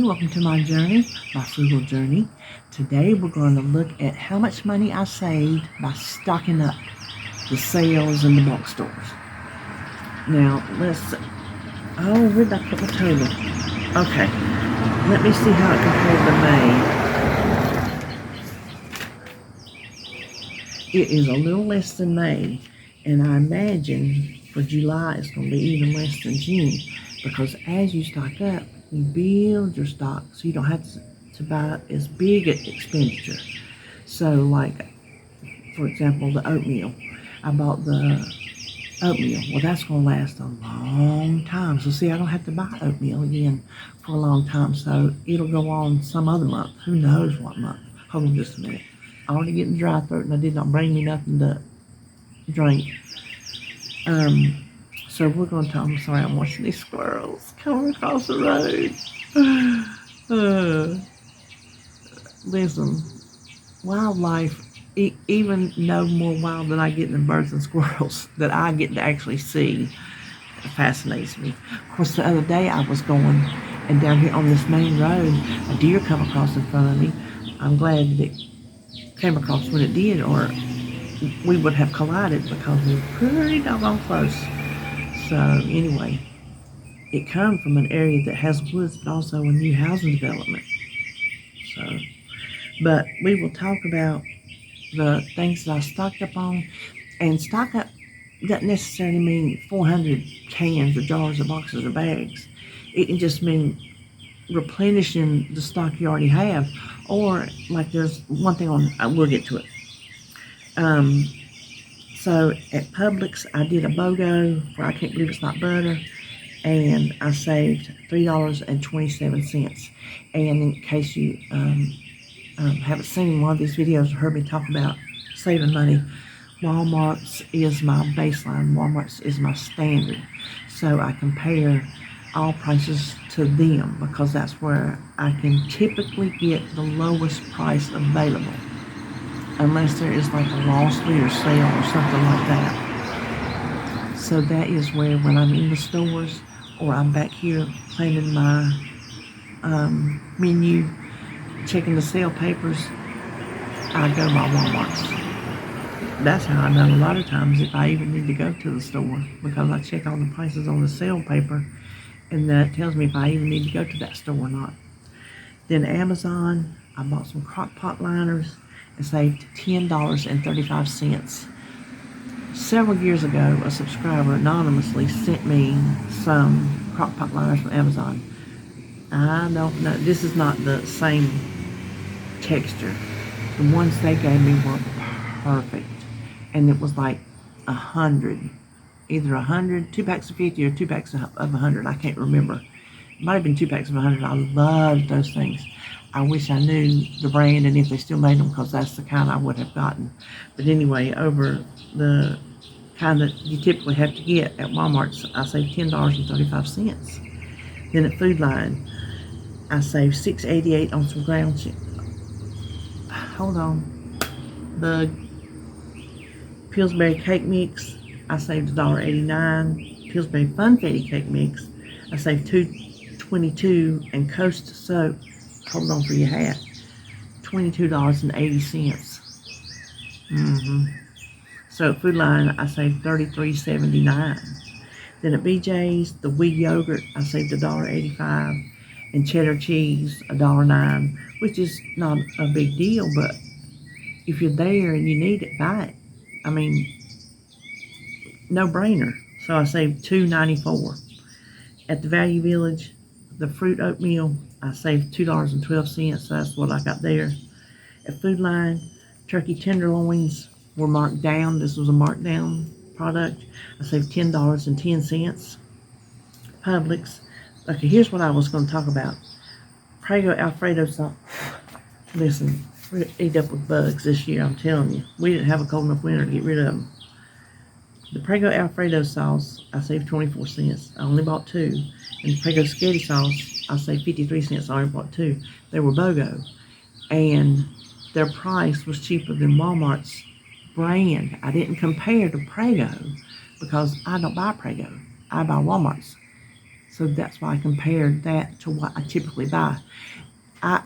everybody, welcome to my journey, my frugal journey. Today we're going to look at how much money I saved by stocking up the sales in the bulk stores. Now, let's see. Oh, where did I put my total? Okay, let me see how it compared to May. It is a little less than May, and I imagine for July it's going to be even less than June, because as you stock up, you build your stock so you don't have to buy as big an expenditure. So like, for example, the oatmeal. I bought the oatmeal. Well, that's going to last a long time. So see, I don't have to buy oatmeal again for a long time. So it'll go on some other month. Who knows what month? Hold on just a minute. I'm already getting dry throat and I did not bring me nothing to drink. So we're going to talk. I'm sorry, I'm watching these squirrels coming across the road. Listen, wildlife, even no more wild than I get than birds and squirrels that I get to actually see. It fascinates me. Of course, the other day I was going, and down here on this main road, a deer come across in front of me. I'm glad that it came across when it did, or we would have collided because we were pretty doggone close. So anyway, it comes from an area that has woods, but also a new housing development. So, but we will talk about the things that I stocked up on. And stock up doesn't necessarily mean 400 cans or jars or boxes or bags. It can just mean replenishing the stock you already have. Or like there's one thing on, we'll get to it. So at Publix, I did a BOGO for I Can't Believe It's Not Butter, and I saved $3.27. And in case you haven't seen one of these videos or heard me talk about saving money, Walmart's is my baseline. Walmart's is my standard. So I compare all prices to them because that's where I can typically get the lowest price available, unless there is like a lost leader sale or something like that. So that is where, when I'm in the stores or I'm back here planning my menu, checking the sale papers, I go by Walmart's. That's how I know a lot of times if I even need to go to the store, because I check all the prices on the sale paper, and that tells me if I even need to go to that store or not. Then Amazon, I bought some crock pot liners and saved $10.35. Several years ago, a subscriber anonymously sent me some crock pot liners from Amazon. I don't know, this is not the same texture. The ones they gave me were perfect, and it was like 100, either 100, 2 packs of 50 or 2 packs of 100. I can't remember. It might have been 2 packs of 100. I loved those things. I wish I knew the brand and if they still made them, because that's the kind I would have gotten. But anyway, over the kind that you typically have to get at Walmart's, I saved $10.35. Then at Food Line, I saved $6.88 on some ground chicken. Hold on. The Pillsbury cake mix, I saved $1.89. Pillsbury Funfetti cake mix, I saved $2.22. And Coast soap, hold on for your hat, $22.80. So at Food Line, I saved $33.79. Then at BJ's, the wheat yogurt, I saved $1.85. And cheddar cheese, $1.09, which is not a big deal, but if you're there and you need it, buy it. I mean, no brainer. So I saved $2.94. At the Value Village, the fruit oatmeal, I saved $2.12. So that's what I got there. At Food Line, turkey tenderloins were marked down. This was a marked down product. I saved $10.10. Publix. Okay, here's what I was going to talk about. Prego Alfredo sauce. Listen, we're eat up with bugs this year, I'm telling you. We didn't have a cold enough winter to get rid of them. The Prego Alfredo sauce, I saved 24 cents. I only bought 2. And the Prego spaghetti sauce, I saved 53 cents. I only bought 2. They were BOGO. And their price was cheaper than Walmart's brand. I didn't compare to Prego because I don't buy Prego. I buy Walmart's. So that's why I compared that to what I typically buy. I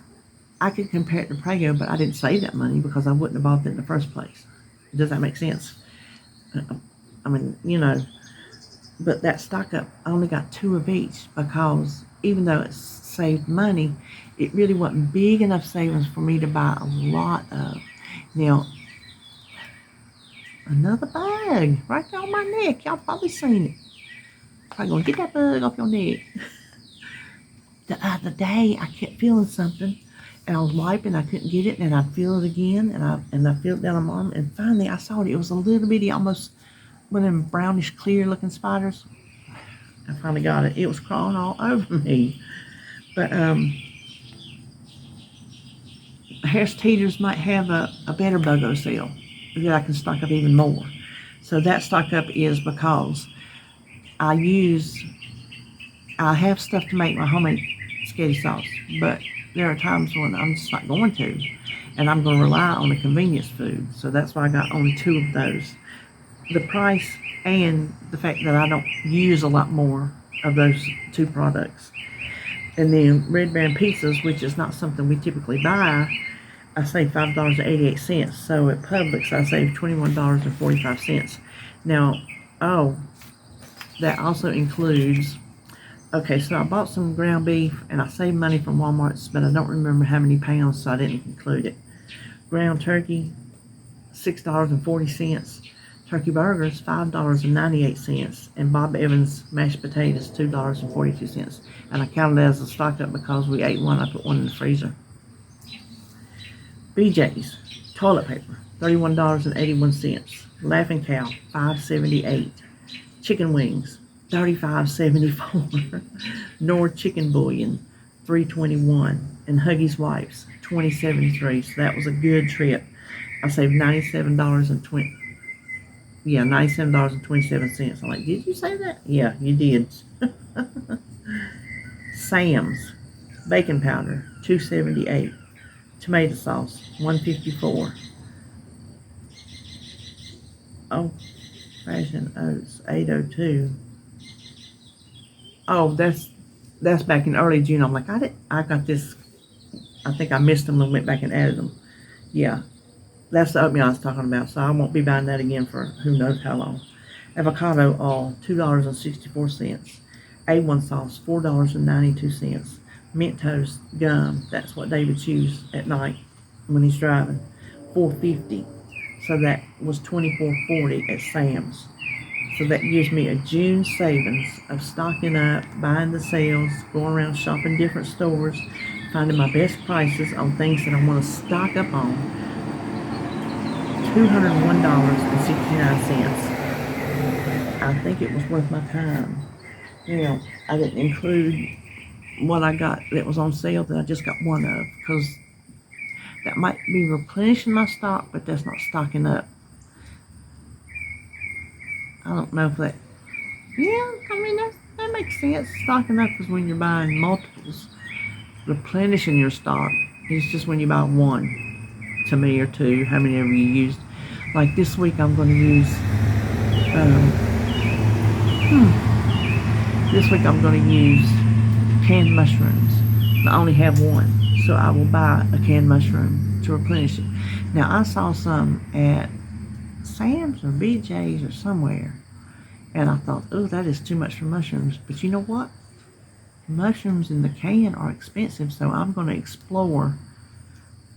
I could compare it to Prego, but I didn't save that money because I wouldn't have bought it in the first place. Does that make sense? I mean, but that stock up, I only got 2 of each because even though it saved money, it really wasn't big enough savings for me to buy a lot of. Now, another bug right there on my neck. Y'all probably seen it. Probably gonna get that bug off your neck. The other day, I kept feeling something, and I was wiping. I couldn't get it, and I'd feel it again, and I feel it down my arm, and finally I saw it. It was a little bitty, almost one of them brownish clear looking spiders. I finally got it. It was crawling all over me. But Harris Teeters might have a better BOGO sale that I can stock up even more. So that stock up is because I have stuff to make my homemade spaghetti sauce, but there are times when I'm just not going to, and I'm going to rely on the convenience food. So that's why I got only 2 of those. The price and the fact that I don't use a lot more of those 2 products. And then Red Baron pizzas, which is not something we typically buy, I save $5.88. So at Publix, I save $21.45. Now, that also includes, okay, so I bought some ground beef and I saved money from Walmart, but I don't remember how many pounds, so I didn't include it. Ground turkey, $6.40. Turkey burgers, $5.98, and Bob Evans mashed potatoes, $2.42. And I counted that as a stock up because we ate one. I put one in the freezer. BJ's toilet paper, $31.81. Laughing Cow, $5.78. Chicken wings, $35.74. Knorr chicken bouillon, $3.21. And Huggies wipes, $20.73. So that was a good trip. I saved $97.27. I'm like, did you say that? Yeah, you did. Sam's baking powder, $2.78. Tomato sauce, $1.54. Oh, Fashion Oats, $8.02. Oh, that's back in early June. I'm like, I got this. I think I missed them and went back and added them. Yeah, that's the oatmeal I was talking about. So I won't be buying that again for who knows how long. Avocado oil, $2.64. A1 sauce, $4.92. Mentos gum, that's what David chews at night when he's driving, $4.50. So that was $24.40 at Sam's. So that gives me a June savings of stocking up, buying the sales, going around shopping different stores, finding my best prices on things that I want to stock up on. $201.69. I think it was worth my time. I didn't include what I got that was on sale that I just got one of, because that might be replenishing my stock, but that's not stocking up. I don't know if that, that makes sense. Stocking up is when you're buying multiples. Replenishing your stock is just when you buy one, to me, or 2, how many ever you used. Like this week I'm going to use, canned mushrooms. I only have one, so I will buy a canned mushroom to replenish it. Now, I saw some at Sam's or BJ's or somewhere, and I thought, oh, that is too much for mushrooms. But you know what? Mushrooms in the can are expensive, so I'm going to explore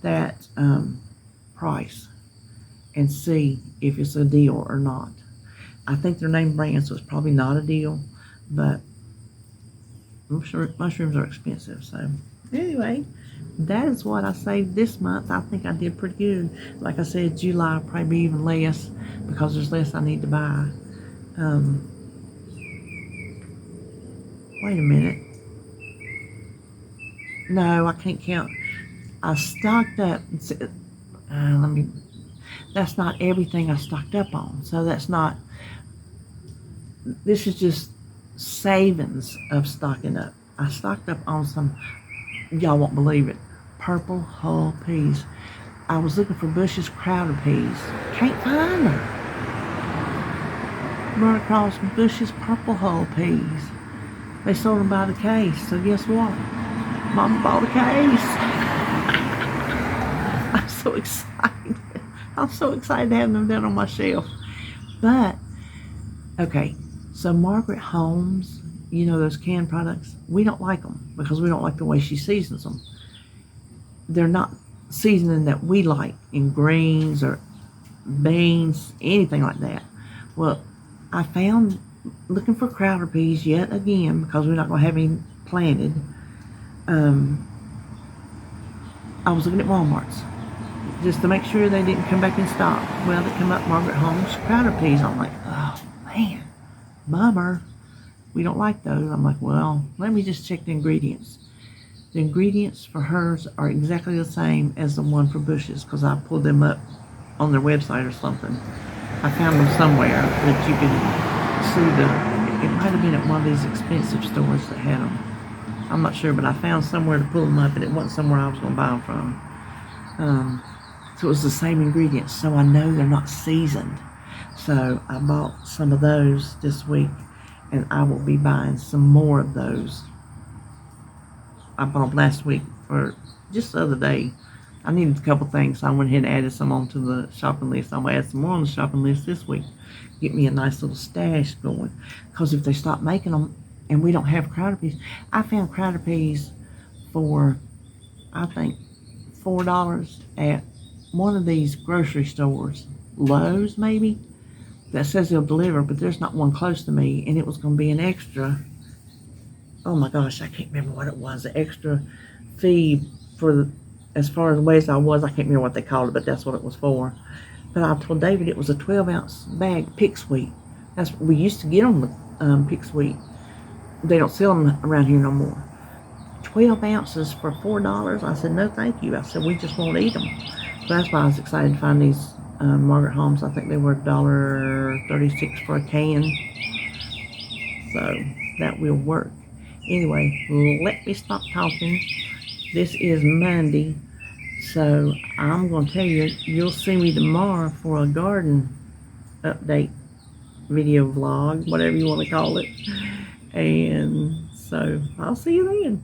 that price and see if it's a deal or not. I think they're name brand, so it's probably not a deal, but I'm sure mushrooms are expensive. So anyway, that is what I saved this month. I think I did pretty good. Like I said, July will probably be even less because there's less I need to buy. Wait a minute. No, I can't count. I stocked up. That's not everything I stocked up on. So that's not. This is just savings of stocking up. I stocked up on some, y'all won't believe it, purple hull peas. I was looking for Bush's Crowder peas. Can't find them. Run across Bush's purple hull peas. They sold them by the case. So guess what? Mama bought a case. I'm so excited. I'm so excited to have them down on my shelf. But, okay, so Margaret Holmes, you know those canned products? We don't like them because we don't like the way she seasons them. They're not seasoning that we like in greens or beans, anything like that. Well, I found, looking for Crowder peas yet again, because we're not going to have any planted, I was looking at Walmart's just to make sure they didn't come back in stock. Well, they come up Margaret Holmes Crowder peas. I'm like, oh man, bummer. We don't like those. I'm like, well, let me just check the ingredients. The ingredients for hers are exactly the same as the one for Bush's, because I pulled them up on their website or something. I found them somewhere that you could see it might have been at one of these expensive stores that had them. I'm not sure, but I found somewhere to pull them up, and it wasn't somewhere I was going to buy them from. So it was the same ingredients, so I know they're not seasoned. So I bought some of those this week, and I will be buying some more of those. I bought them last week, or just the other day. I needed a couple things, so I went ahead and added some onto the shopping list. I'm going to add some more on the shopping list this week. Get me a nice little stash going. Because if they stop making them and we don't have Crowder peas, I found Crowder peas for, I think, $4 at one of these grocery stores. Lowe's, maybe? That says they'll deliver, but there's not one close to me. And it was going to be an extra, oh my gosh, I can't remember what it was. The extra fee for the, as far as the ways I was, I can't remember what they called it, but that's what it was for. But I told David it was a 12-ounce bag, Pick Sweet. That's, we used to get them with Pick Sweet. They don't sell them around here no more. 12 ounces for $4. I said, no thank you. I said, we just won't eat them. So that's why I was excited to find these Margaret Holmes. I think they were $1.36 for a can. So that will work. Anyway, let me stop talking. This is Monday, so I'm going to tell you, you'll see me tomorrow for a garden update video vlog, whatever you want to call it. And so I'll see you then.